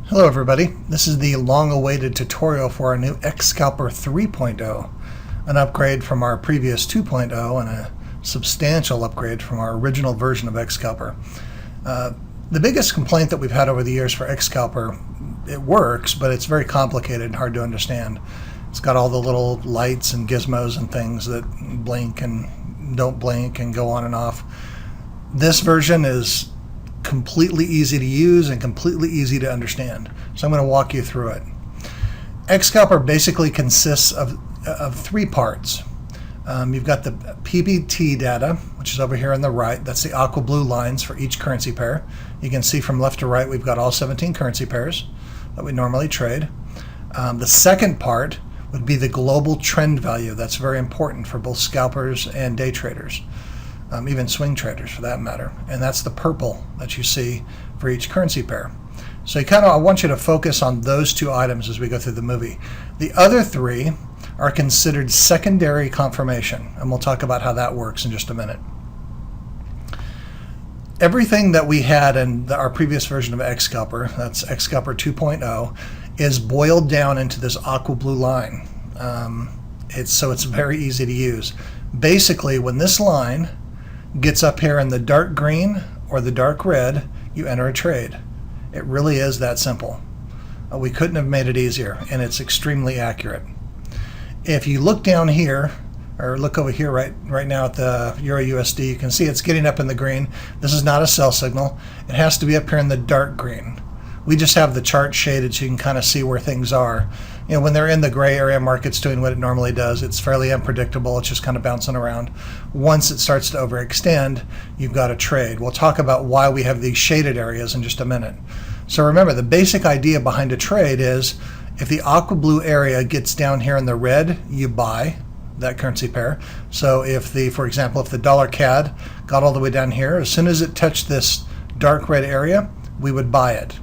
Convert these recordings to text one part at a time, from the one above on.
Hello everybody, this is the long-awaited tutorial for our new EDGE Scalper 3.0, an upgrade from our previous 2.0 and a substantial upgrade from our original version of EDGE Scalper. The biggest complaint that we've had over the years for EDGE Scalper, it works, but it's very complicated and hard to understand. It's got all the little lights and gizmos and things that blink and don't blink and go on and off. This version is completely easy to use and completely easy to understand. So I'm going to walk you through it. EDGE Scalper basically consists of three parts. You've got the PBT data, which is over here on the right. That's the aqua blue lines for each currency pair. You can see from left to right we've got all 17 currency pairs that we normally trade. The second part would be the global trend value. That's very important for both scalpers and day traders. Even swing traders for that matter, and that's the purple that you see for each currency pair. So I want you to focus on those two items as we go through the movie. The other three are considered secondary confirmation, and we'll talk about how that works in just a minute. Everything that we had in our previous version of EDGE Scalper, that's EDGE Scalper 2.0, is boiled down into this aqua blue line. So it's very easy to use. Basically, when this line gets up here in the dark green or the dark red, you enter a trade. It really is that simple. We couldn't have made it easier, and it's extremely accurate. If you look down here, or look over here right now at the Euro USD, you can see it's getting up in the green. This is not a sell signal. It has to be up here in the dark green. We just have the chart shaded so you can kind of see where things are. You know, when they're in the gray area, market's doing what it normally does. It's fairly unpredictable. It's just kind of bouncing around. Once it starts to overextend, you've got a trade. We'll talk about why we have these shaded areas in just a minute. So remember, the basic idea behind a trade is if the aqua blue area gets down here in the red, you buy that currency pair. So for example, if the dollar CAD got all the way down here, as soon as it touched this dark red area, we would buy it.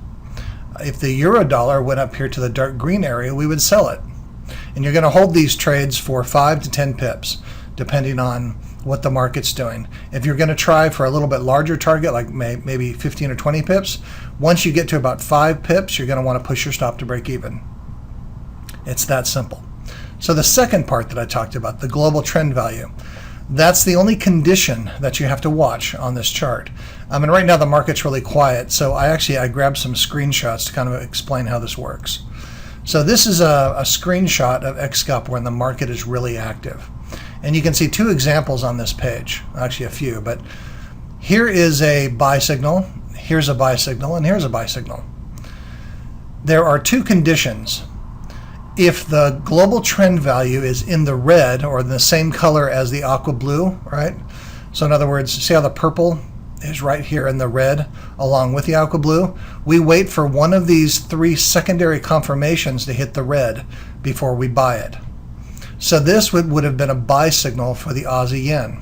If the euro dollar went up here to the dark green area, we would sell it. And you're going to hold these trades for 5 to 10 pips, depending on what the market's doing. If you're going to try for a little bit larger target, like maybe 15 or 20 pips, once you get to about 5 pips, you're going to want to push your stop to break even. It's that simple. So the second part that I talked about, the global trend value, that's the only condition that you have to watch on this chart. And right now the market's really quiet, so I grabbed some screenshots to kind of explain how this works. So this is a screenshot of EDGE Scalper when the market is really active. And you can see two examples on this page, actually a few, but here is a buy signal, here's a buy signal, and here's a buy signal. There are two conditions. If the global trend value is in the red or the same color as the aqua blue, right? So in other words, see how the purple is right here in the red along with the aqua blue? We wait for one of these three secondary confirmations to hit the red before we buy it. So this would have been a buy signal for the Aussie yen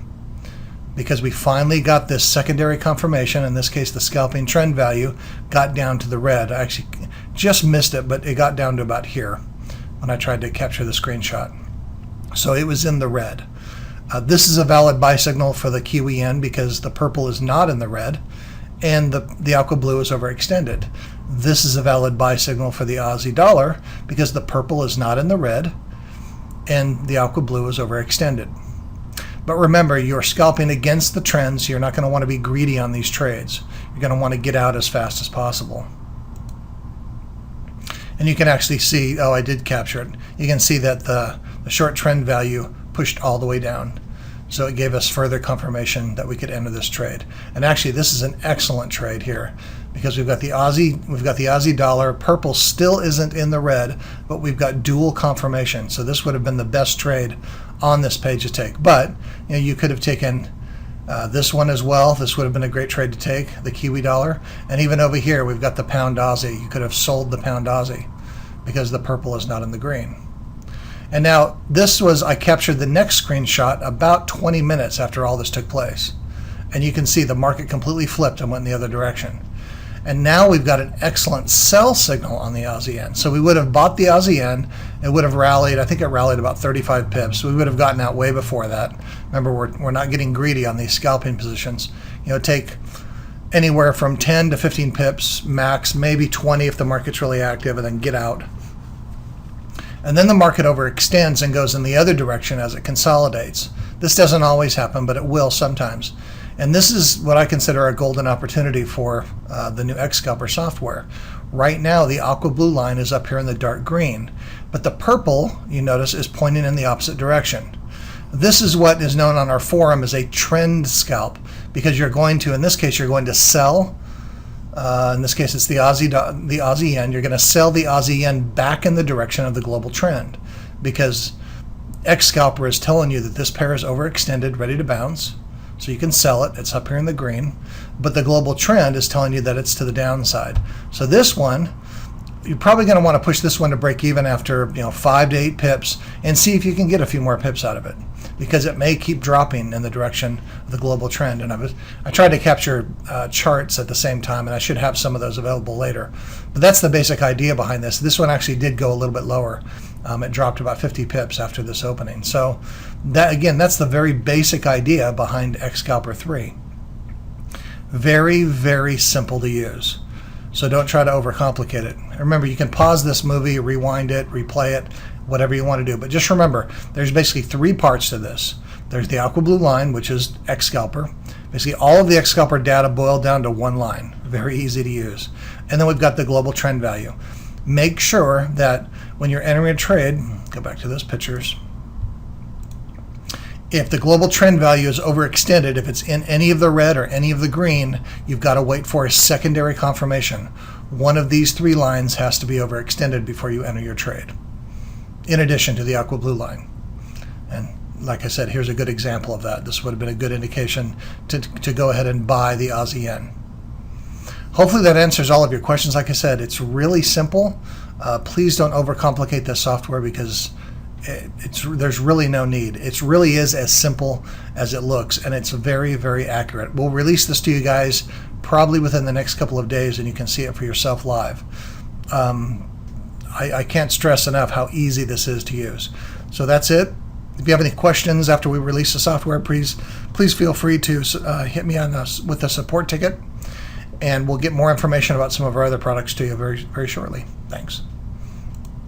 because we finally got this secondary confirmation. In this case, the scalping trend value got down to the red. I actually just missed it, but it got down to about here when I tried to capture the screenshot. So it was in the red. This is a valid buy signal for the Kiwi yen because the purple is not in the red and the aqua blue is overextended. This is a valid buy signal for the Aussie dollar because the purple is not in the red and the aqua blue is overextended. But remember, you're scalping against the trends, so you're not going to want to be greedy on these trades. You're going to want to get out as fast as possible. And you can actually see, oh, I did capture it. You can see that the short trend value pushed all the way down. So it gave us further confirmation that we could enter this trade. And actually, this is an excellent trade here because we've got the Aussie dollar. Purple still isn't in the red, but we've got dual confirmation. So this would have been the best trade on this page to take. But you could have taken this one as well. This would have been a great trade to take, the Kiwi dollar. And even over here, we've got the pound Aussie. You could have sold the pound Aussie because the purple is not in the green. And now I captured the next screenshot about 20 minutes after all this took place. And you can see the market completely flipped and went in the other direction. And now we've got an excellent sell signal on the Aussie yen. So we would have bought the Aussie yen. It would have rallied. I think it rallied about 35 pips. We would have gotten out way before that. Remember, we're not getting greedy on these scalping positions. Take anywhere from 10 to 15 pips max, maybe 20 if the market's really active, and then get out. And then the market overextends and goes in the other direction as it consolidates. This doesn't always happen, but it will sometimes. And this is what I consider a golden opportunity for the new X Scalper software. Right now, the aqua blue line is up here in the dark green, but the purple, you notice, is pointing in the opposite direction. This is what is known on our forum as a trend scalp, because you're going to, in this case, you're going to sell. In this case, it's the Aussie yen. You're going to sell the Aussie yen back in the direction of the global trend, because X Scalper is telling you that this pair is overextended, ready to bounce. So you can sell it. It's up here in the green. But the global trend is telling you that it's to the downside. So this one, you're probably going to want to push this one to break even after 5 to 8 pips and see if you can get a few more pips out of it, because it may keep dropping in the direction of the global trend. And I tried to capture charts at the same time, and I should have some of those available later. But that's the basic idea behind this. This one actually did go a little bit lower. It dropped about 50 pips after this opening. So that, again, that's the very basic idea behind X Scalper 3. Very, very simple to use. So don't try to overcomplicate it. Remember, you can pause this movie, rewind it, replay it, whatever you want to do. But just remember, there's basically 3 parts to this. There's the aqua blue line, which is X Scalper. Basically, all of the X Scalper data boiled down to one line. Very easy to use. And then we've got the global trend value. Make sure that when you're entering a trade, go back to those pictures, if the global trend value is overextended, if it's in any of the red or any of the green, you've got to wait for a secondary confirmation. One of these 3 lines has to be overextended before you enter your trade, in addition to the aqua blue line. And like I said, here's a good example of that. This would have been a good indication to go ahead and buy the Aussie yen. Hopefully that answers all of your questions. Like I said, it's really simple. Please don't overcomplicate this software, because there's really no need. It really is as simple as it looks, and it's very, very accurate. We'll release this to you guys probably within the next couple of days, and you can see it for yourself live. I can't stress enough how easy this is to use. So that's it. If you have any questions after we release the software, please feel free to hit me on with a support ticket, and we'll get more information about some of our other products to you very, very shortly. Thanks.